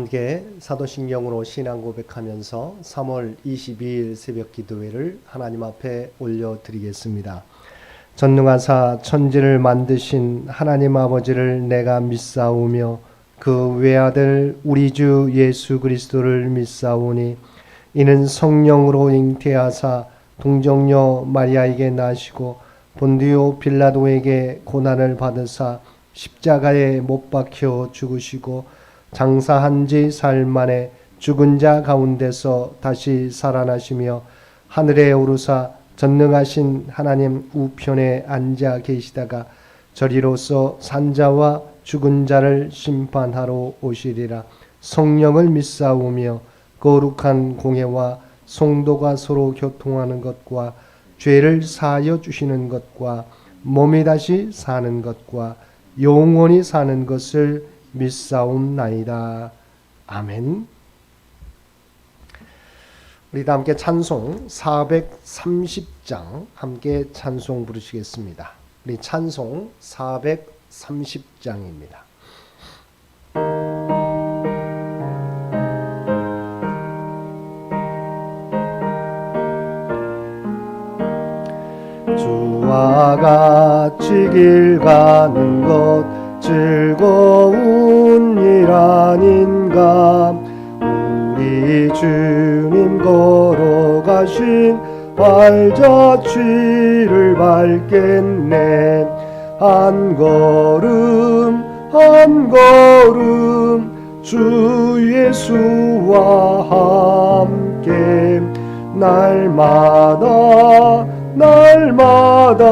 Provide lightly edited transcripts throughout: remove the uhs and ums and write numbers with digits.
함께 사도신경으로 신앙 고백하면서 3월 22일 새벽 기도회를 하나님 앞에 올려드리겠습니다. 전능하사 천지를 만드신 하나님 아버지를 내가 믿사오며 그 외아들 우리 주 예수 그리스도를 믿사오니 이는 성령으로 잉태하사 동정녀 마리아에게 나시고 본디오 빌라도에게 고난을 받으사 십자가에 못 박혀 죽으시고 장사한 지 사흘 만에 죽은 자 가운데서 다시 살아나시며 하늘에 오르사 전능하신 하나님 우편에 앉아 계시다가 저리로서 산자와 죽은 자를 심판하러 오시리라. 성령을 믿사오며 거룩한 공회와 성도가 서로 교통하는 것과 죄를 사하여 주시는 것과 몸이 다시 사는 것과 영원히 사는 것을 믿사옵나이다. 아멘. 우리 다 함께 찬송 430장 함께 찬송 부르시겠습니다. 우리 찬송 430장입니다. 주와 같이 길 가는 것 즐거운 일 아닌가. 우리 주님 걸어가신 발자취를 밟겠네. 한 걸음 한 걸음 주 예수와 함께 날마다 날마다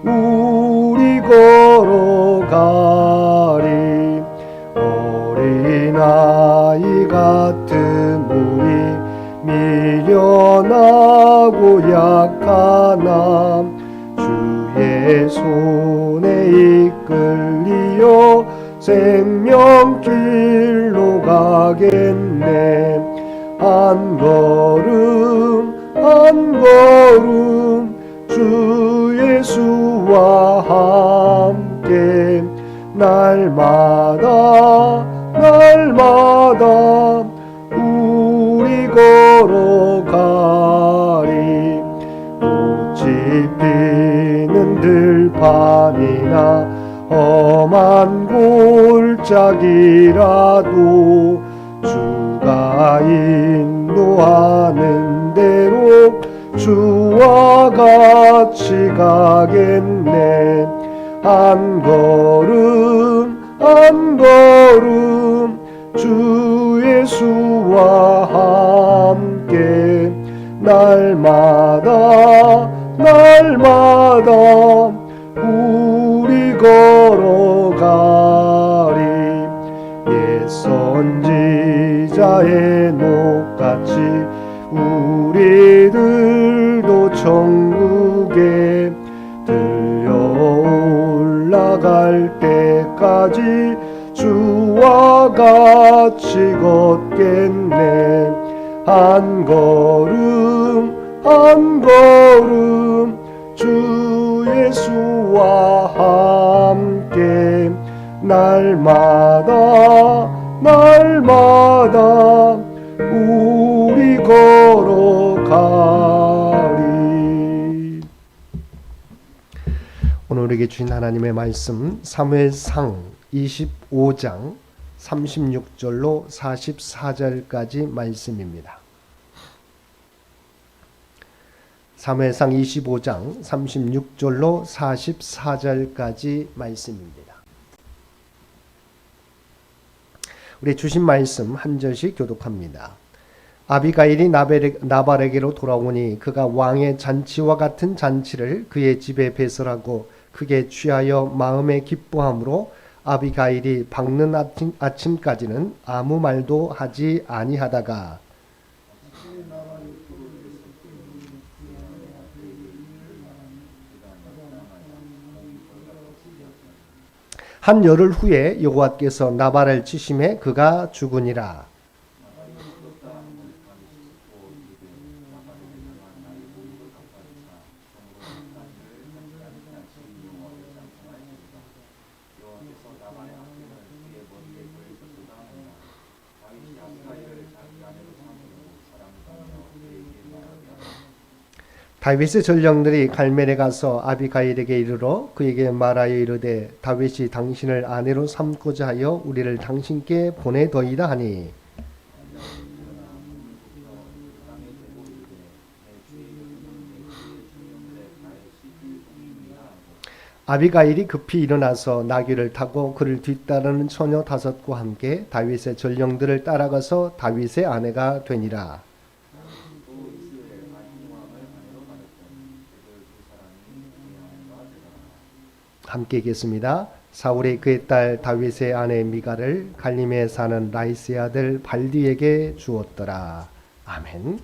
우리 걸어가리. 어린아이 같은 우리 미련하고 약하나 주의 손에 이끌리어 생명길로 가겠네. 한 걸음 한 걸음 주 예수와 함께 날마다 날마다 우리 걸어가리. 꽃이 피는 들판이나 험한 골짜기라도 주가 인도하는 대로 주와 같이 가겠네. 한 걸음 한 걸음 주 예수와 함께 날마다 날마다 우리 걸어가리. 옛 선지자의 녹같이 우리들도 천국에 들려 올라갈 때까지 주와 같이 걷겠네. 한 걸음 한 걸음 주 예수와 함께 날마다 날마다 우리 걸어가리. 오늘 우리에게 주신 하나님의 말씀 사무엘상 25장 36절로 44절까지 말씀입니다. 사무엘상 25장 36절로 44절까지 말씀입니다. 우리 주신 말씀 한 절씩 교독합니다. 아비가일이 나발에게로 돌아오니 그가 왕의 잔치와 같은 잔치를 그의 집에 배설하고 크게 취하여 마음에 기뻐함으로 아비가일이 밝는 아침까지는 아무 말도 하지 아니하다가 한 열흘 후에 여호와께서 나발을 치심해 그가 죽으니라. 다윗의 전령들이 갈멜에 가서 아비가일에게 이르러 그에게 말하여 이르되 다윗이 당신을 아내로 삼고자 하여 우리를 당신께 보내더이다 하니 아비가일이 급히 일어나서 나귀를 타고 그를 뒤따르는 처녀 5과 함께 다윗의 전령들을 따라가서 다윗의 아내가 되니라. 함께 읽겠습니다. 사울이 그의 딸 다윗의 아내 미갈을 갈림에 사는 라이스의 아들 발디에게 주었더라. 아멘.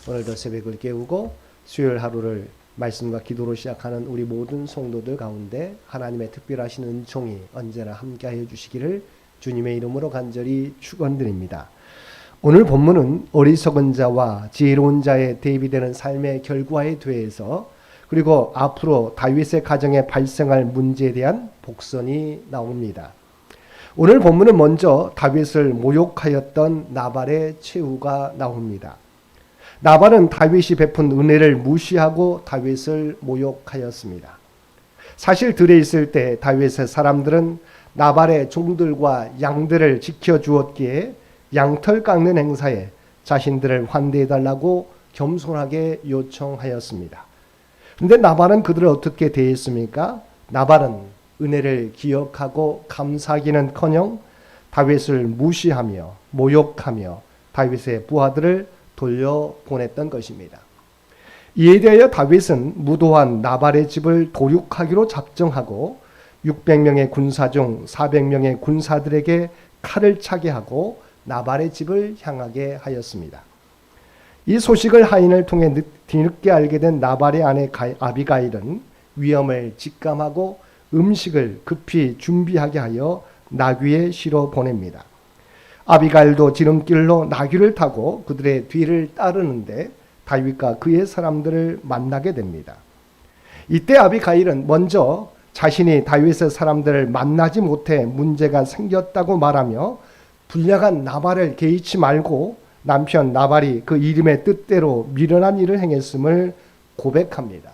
오늘도 새벽을 깨우고 수요일 하루를 말씀과 기도로 시작하는 우리 모든 성도들 가운데 하나님의 특별하신 은총이 언제나 함께하여 주시기를 주님의 이름으로 간절히 축원드립니다. 오늘 본문은 어리석은 자와 지혜로운 자의 대비되는 삶의 결과에 대해서 그리고 앞으로 다윗의 가정에 발생할 문제에 대한 복선이 나옵니다. 오늘 본문은 먼저 다윗을 모욕하였던 나발의 최후가 나옵니다. 나발은 다윗이 베푼 은혜를 무시하고 다윗을 모욕하였습니다. 사실 들에 있을 때 다윗의 사람들은 나발의 종들과 양들을 지켜주었기에 양털 깎는 행사에 자신들을 환대해달라고 겸손하게 요청하였습니다. 그런데 나발은 그들을 어떻게 대했습니까? 나발은 은혜를 기억하고 감사하기는커녕 다윗을 무시하며 모욕하며 다윗의 부하들을 돌려보냈던 것입니다. 이에 대하여 다윗은 무도한 나발의 집을 도륙하기로 작정하고 600명의 군사 중 400명의 군사들에게 칼을 차게 하고 나발의 집을 향하게 하였습니다. 이 소식을 하인을 통해 뒤늦게 알게 된 나발의 아내 아비가일은 위험을 직감하고 음식을 급히 준비하게 하여 나귀에 실어 보냅니다. 아비가일도 지름길로 나귀를 타고 그들의 뒤를 따르는데 다윗과 그의 사람들을 만나게 됩니다. 이때 아비가일은 먼저 자신이 다윗의 사람들을 만나지 못해 문제가 생겼다고 말하며 불량한 나발을 개의치 말고 남편 나발이 그 이름의 뜻대로 미련한 일을 행했음을 고백합니다.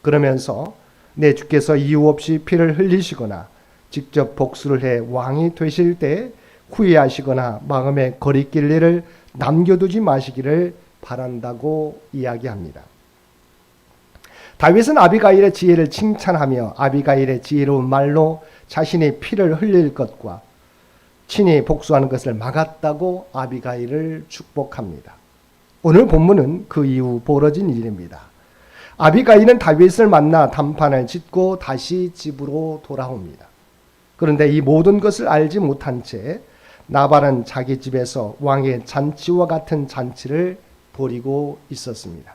그러면서 내 주께서 이유 없이 피를 흘리시거나 직접 복수를 해 왕이 되실 때 후회하시거나 마음에 거리낄 일을 남겨두지 마시기를 바란다고 이야기합니다. 다윗은 아비가일의 지혜를 칭찬하며 아비가일의 지혜로운 말로 자신이 피를 흘릴 것과 친히 복수하는 것을 막았다고 아비가일을 축복합니다. 오늘 본문은 그 이후 벌어진 일입니다. 아비가일은 다윗을 만나 단판을 짓고 다시 집으로 돌아옵니다. 그런데 이 모든 것을 알지 못한 채 나발은 자기 집에서 왕의 잔치와 같은 잔치를 벌이고 있었습니다.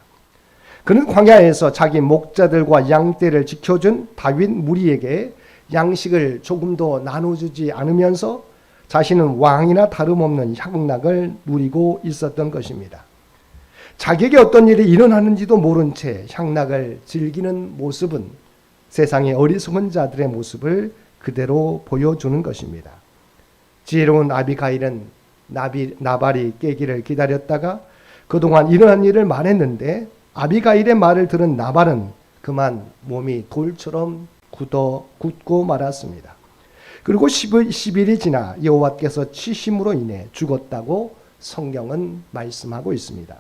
그는 광야에서 자기 목자들과 양떼를 지켜준 다윗 무리에게 양식을 조금도 나눠주지 않으면서 자신은 왕이나 다름없는 향락을 누리고 있었던 것입니다. 자기에게 어떤 일이 일어나는지도 모른 채 향락을 즐기는 모습은 세상의 어리석은 자들의 모습을 그대로 보여주는 것입니다. 지혜로운 아비가일은 나발이 깨기를 기다렸다가 그동안 일어난 일을 말했는데 아비가일의 말을 들은 나발은 그만 몸이 돌처럼 굳고 말았습니다. 그리고 10일이 지나 여호와께서 치심으로 인해 죽었다고 성경은 말씀하고 있습니다.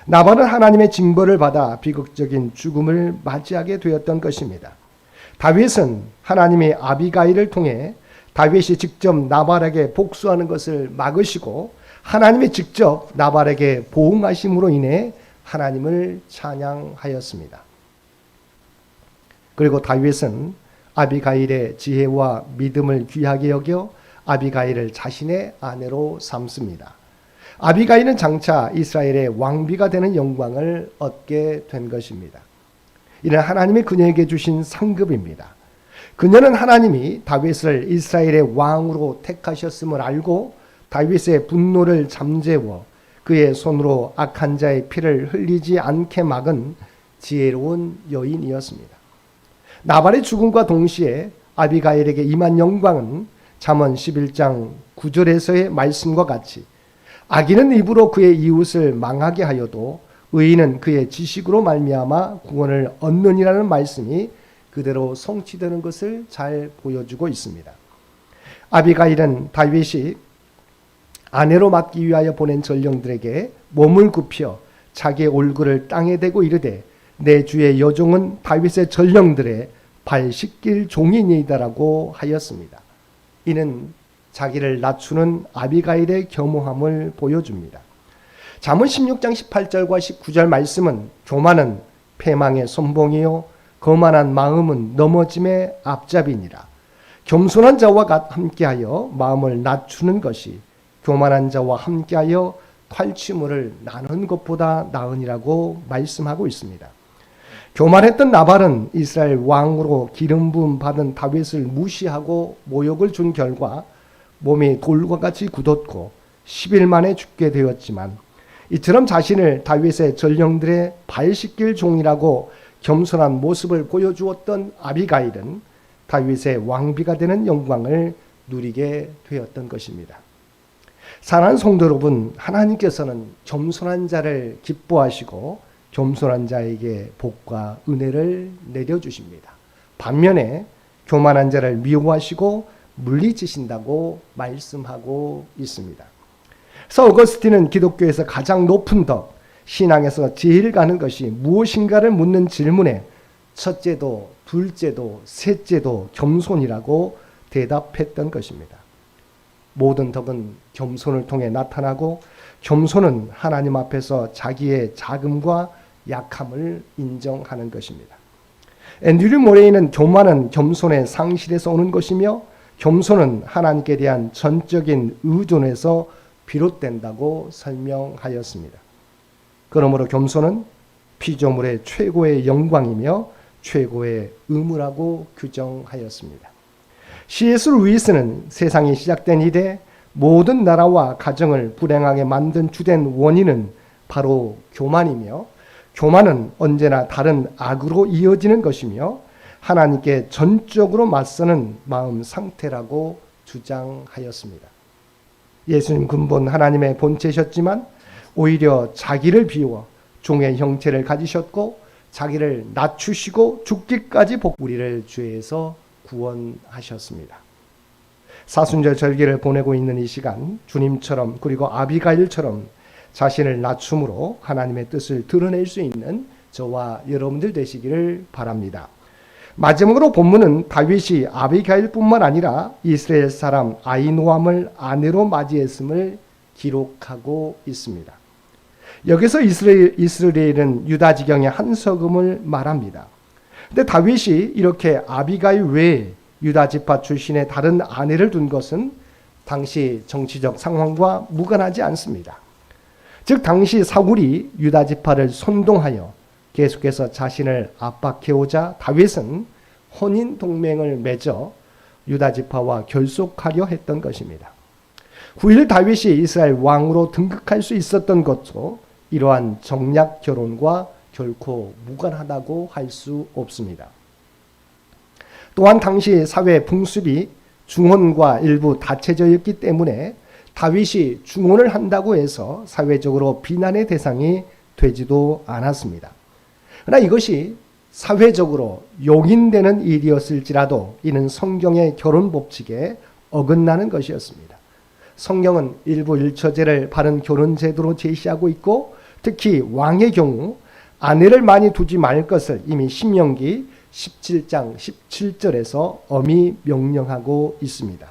나발은 하나님의 징벌을 받아 비극적인 죽음을 맞이하게 되었던 것입니다. 다윗은 하나님이 아비가일을 통해 다윗이 직접 나발에게 복수하는 것을 막으시고 하나님이 직접 나발에게 보응하심으로 인해 하나님을 찬양하였습니다. 그리고 다윗은 아비가일의 지혜와 믿음을 귀하게 여겨 아비가일을 자신의 아내로 삼습니다. 아비가일은 장차 이스라엘의 왕비가 되는 영광을 얻게 된 것입니다. 이는 하나님이 그녀에게 주신 상급입니다. 그녀는 하나님이 다윗을 이스라엘의 왕으로 택하셨음을 알고 다윗의 분노를 잠재워 그의 손으로 악한 자의 피를 흘리지 않게 막은 지혜로운 여인이었습니다. 나발의 죽음과 동시에 아비가일에게 임한 영광은 잠언 11장 9절에서의 말씀과 같이 악인은 입으로 그의 이웃을 망하게 하여도 의인은 그의 지식으로 말미암아 구원을 얻느니라는 말씀이 그대로 성취되는 것을 잘 보여주고 있습니다. 아비가일은 다윗이 아내로 맡기 위하여 보낸 전령들에게 몸을 굽혀 자기의 얼굴을 땅에 대고 이르되 내 주의 여종은 다윗의 전령들의 발 씻길 종이니이다라고 하였습니다. 이는 자기를 낮추는 아비가일의 겸허함을 보여줍니다. 잠언 16장 18절과 19절 말씀은 교만은 패망의 선봉이요 거만한 마음은 넘어짐의 앞잡이니라. 겸손한 자와 함께하여 마음을 낮추는 것이 교만한 자와 함께하여 탈취물을 나눈 것보다 나으니라고 말씀하고 있습니다. 교만했던 나발은 이스라엘 왕으로 기름 부음 받은 다윗을 무시하고 모욕을 준 결과 몸이 돌과 같이 굳었고 10일 만에 죽게 되었지만, 이처럼 자신을 다윗의 전령들의 발 씻길 종이라고 겸손한 모습을 보여주었던 아비가일은 다윗의 왕비가 되는 영광을 누리게 되었던 것입니다. 사랑하는 성도 여러분, 하나님께서는 겸손한 자를 기뻐하시고 겸손한 자에게 복과 은혜를 내려주십니다. 반면에 교만한 자를 미워하시고 물리치신다고 말씀하고 있습니다. 서 어거스틴은 기독교에서 가장 높은 덕, 신앙에서 제일 가는 것이 무엇인가를 묻는 질문에 첫째도 둘째도 셋째도 겸손이라고 대답했던 것입니다. 모든 덕은 겸손을 통해 나타나고, 겸손은 하나님 앞에서 자기의 작음과 약함을 인정하는 것입니다. 앤드류 모레이는 교만은 겸손의 상실에서 오는 것이며 겸손은 하나님께 대한 전적인 의존에서 비롯된다고 설명하였습니다. 그러므로 겸손은 피조물의 최고의 영광이며 최고의 의무라고 규정하였습니다. C.S. 루이스는 세상이 시작된 이래 모든 나라와 가정을 불행하게 만든 주된 원인은 바로 교만이며, 교만은 언제나 다른 악으로 이어지는 것이며 하나님께 전적으로 맞서는 마음 상태라고 주장하였습니다. 예수님 근본 하나님의 본체셨지만 오히려 자기를 비워 종의 형체를 가지셨고 자기를 낮추시고 죽기까지 우리를 죄에서 구원하셨습니다. 사순절 절기를 보내고 있는 이 시간, 주님처럼 그리고 아비가일처럼 자신을 낮춤으로 하나님의 뜻을 드러낼 수 있는 저와 여러분들 되시기를 바랍니다. 마지막으로 본문은 다윗이 아비가일뿐만 아니라 이스라엘 사람 아히노암을 아내로 맞이했음을 기록하고 있습니다. 여기서 이스라엘은 유다 지경의 한 서금을 말합니다. 근데 다윗이 이렇게 아비가일 외에 유다 지파 출신의 다른 아내를 둔 것은 당시 정치적 상황과 무관하지 않습니다. 즉 당시 사울이 유다 지파를 선동하여 계속해서 자신을 압박해오자 다윗은 혼인 동맹을 맺어 유다 지파와 결속하려 했던 것입니다. 9일 다윗이 이스라엘 왕으로 등극할 수 있었던 것도 이러한 정략 결혼과 결코 무관하다고 할 수 없습니다. 또한 당시 사회 풍습이 중혼과 일부 다채져있기 때문에 다윗이 중혼을 한다고 해서 사회적으로 비난의 대상이 되지도 않았습니다. 그러나 이것이 사회적으로 용인되는 일이었을지라도 이는 성경의 결혼 법칙에 어긋나는 것이었습니다. 성경은 일부 일처제를 바른 결혼 제도로 제시하고 있고, 특히 왕의 경우 아내를 많이 두지 말 것을 이미 신명기 17장 17절에서 엄히 명령하고 있습니다.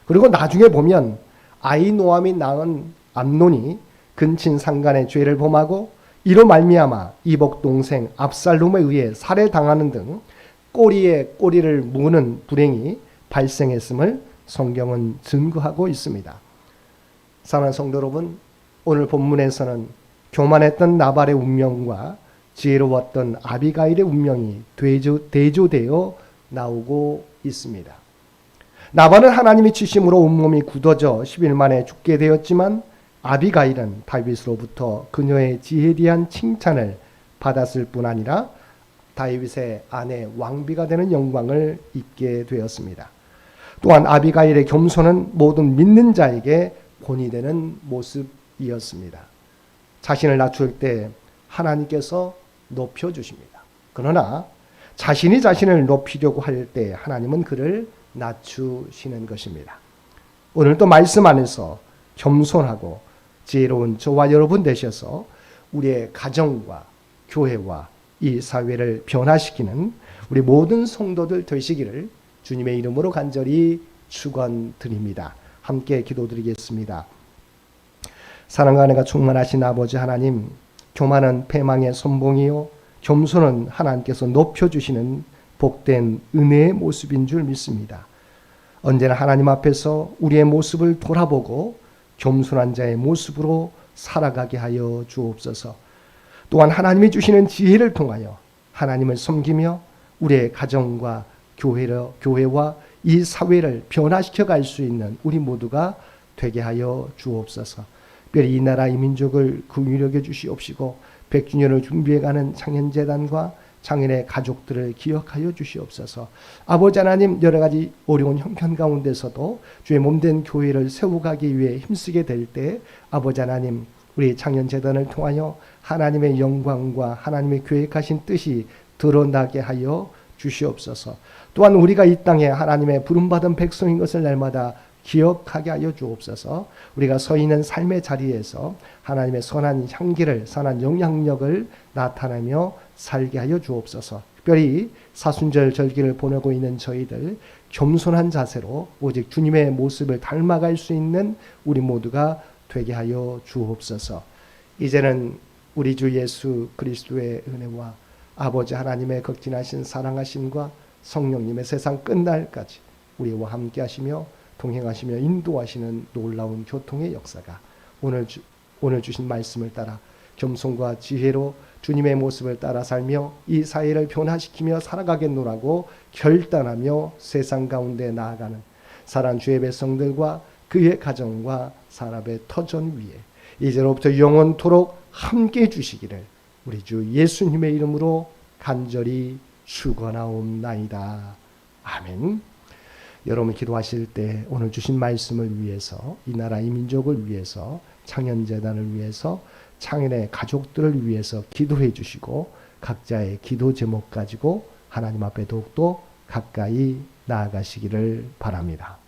그리고 나중에 보면 아히노암이 낳은 암논이 근친 상간의 죄를 범하고 이로 말미암아 이복 동생 압살롬에 의해 살해당하는 등 꼬리에 꼬리를 무는 불행이 발생했음을 성경은 증거하고 있습니다. 사랑하는 성도 여러분, 오늘 본문에서는 교만했던 나발의 운명과 지혜로웠던 아비가일의 운명이 대조되어 나오고 있습니다. 나발은 하나님이 치심으로 온몸이 굳어져 10일 만에 죽게 되었지만 아비가일은 다윗으로부터 그녀의 지혜에 대한 칭찬을 받았을 뿐 아니라 다윗의 아내 왕비가 되는 영광을 입게 되었습니다. 또한 아비가일의 겸손은 모든 믿는 자에게 본이 되는 모습이었습니다. 자신을 낮출 때 하나님께서 높여주십니다. 그러나 자신이 자신을 높이려고 할 때 하나님은 그를 낮추시는 것입니다. 오늘도 말씀 안에서 겸손하고 지혜로운 저와 여러분 되셔서 우리의 가정과 교회와 이 사회를 변화시키는 우리 모든 성도들 되시기를 주님의 이름으로 간절히 축원드립니다. 함께 기도드리겠습니다. 사랑과 은혜가 충만하신 아버지 하나님, 교만은 패망의 선봉이요 겸손은 하나님께서 높여주시는 복된 은혜의 모습인 줄 믿습니다. 언제나 하나님 앞에서 우리의 모습을 돌아보고 겸손한 자의 모습으로 살아가게 하여 주옵소서. 또한 하나님이 주시는 지혜를 통하여 하나님을 섬기며 우리의 가정과 교회와 이 사회를 변화시켜 갈 수 있는 우리 모두가 되게 하여 주옵소서. 특별히 이 나라 이 민족을 긍휼히 여겨 주시옵시고 100주년을 준비해가는 창현재단과 장인의 가족들을 기억하여 주시옵소서. 아버지 하나님, 여러 가지 어려운 형편 가운데서도 주의 몸된 교회를 세워가기 위해 힘쓰게 될 때 아버지 하나님, 우리 창현재단을 통하여 하나님의 영광과 하나님의 계획하신 뜻이 드러나게 하여 주시옵소서. 또한 우리가 이 땅에 하나님의 부름받은 백성인 것을 날마다 기억하게 하여 주옵소서. 우리가 서 있는 삶의 자리에서 하나님의 선한 향기를, 선한 영향력을 나타내며 살게 하여 주옵소서. 특별히 사순절 절기를 보내고 있는 저희들 겸손한 자세로 오직 주님의 모습을 닮아갈 수 있는 우리 모두가 되게 하여 주옵소서. 이제는 우리 주 예수 그리스도의 은혜와 아버지 하나님의 극진하신 사랑하심과 성령님의 세상 끝날까지 우리와 함께 하시며 동행하시며 인도하시는 놀라운 교통의 역사가 오늘 주신 말씀을 따라 겸손과 지혜로 주님의 모습을 따라 살며 이 사회를 변화시키며 살아가겠노라고 결단하며 세상 가운데 나아가는 사랑하는 주의 백성들과 그의 가정과 산업의 터전 위에 이제로부터 영원토록 함께 해주시기를 우리 주 예수님의 이름으로 간절히 축원하옵나이다. 아멘. 여러분 기도하실 때 오늘 주신 말씀을 위해서, 이 나라 이 민족을 위해서, 창현재단을 위해서, 창현의 가족들을 위해서 기도해 주시고 각자의 기도 제목 가지고 하나님 앞에 더욱더 가까이 나아가시기를 바랍니다.